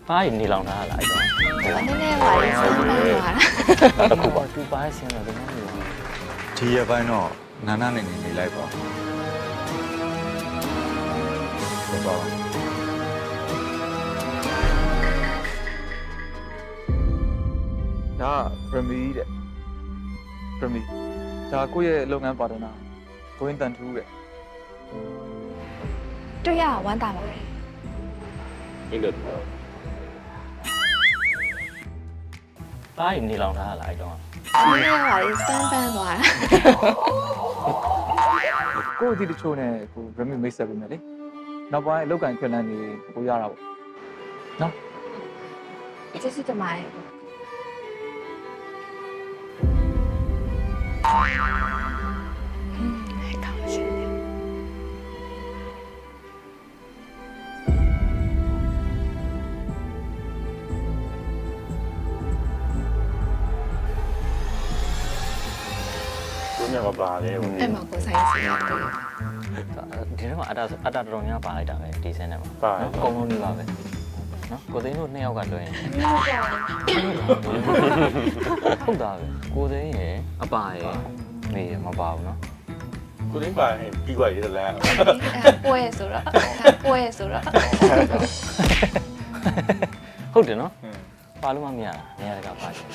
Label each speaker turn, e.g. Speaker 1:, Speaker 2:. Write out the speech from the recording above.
Speaker 1: ဘာကြီးနေလောင်ထားလားအဲ့တော့
Speaker 2: နည်းနည်းပါလေဆက်ပါပါ
Speaker 1: တခုပါသူပါဆင်းတော့ဒီမှာနေလောင်
Speaker 3: ဒီရပိုင်းတော့နာနာနဲ့နေလိုက်ပါဟုတ်ပါ
Speaker 4: ဒါပရမီတဲ့ပရမီဒါကိုယ့်ရဲ့လုပ်ငန်းပါတနာကိုင်းတန်ထူးတဲ့
Speaker 2: တွေ့ရဝမ်းသာပါလေ
Speaker 5: ဒီလို
Speaker 1: ဘာကြီးနေလောင်ထားလားအဲ့တော့
Speaker 2: နည်းနည်းပါလေစမ်းပန်းသွားတာ
Speaker 4: ကိုယ့်အသည့်တချို့နဲ့ကိုပရမီမိတ်ဆက်ပေးမယ်လေနောက်ပိုင်းအလုပ်ကန်ခွင့်လန်းနေကိုရတာပေါ့နော်
Speaker 2: ကျေးဇူးတင်ပါတယ်
Speaker 5: ကိုမြတ်မပါလေဟို
Speaker 2: အဲ့မှာကိုဆိုင်စီရတယ်
Speaker 1: ဒီထဲမှာအတာတော်တော်များပါလိုက်တာပဲဒီစင်းထဲမှာ
Speaker 5: ပါ
Speaker 1: နော်အကုန်လုံးနေပါပဲနော်ကိုသိန်းတို့2ယောက်ကလွှဲရင်ဟုတ်တာပဲကိုသိန်းရယ်အပါရယ်မေရယ်မပါဘူးနော်
Speaker 5: ကိုသိန်းပါရင်ပြီးသွားရတဲ့လမ်း
Speaker 2: ပွဲဆိုတော့ပွဲဆိုတော့
Speaker 1: ဟုတ်တယ်နော်ပါလို့မမရတာနေရာတကပါချင်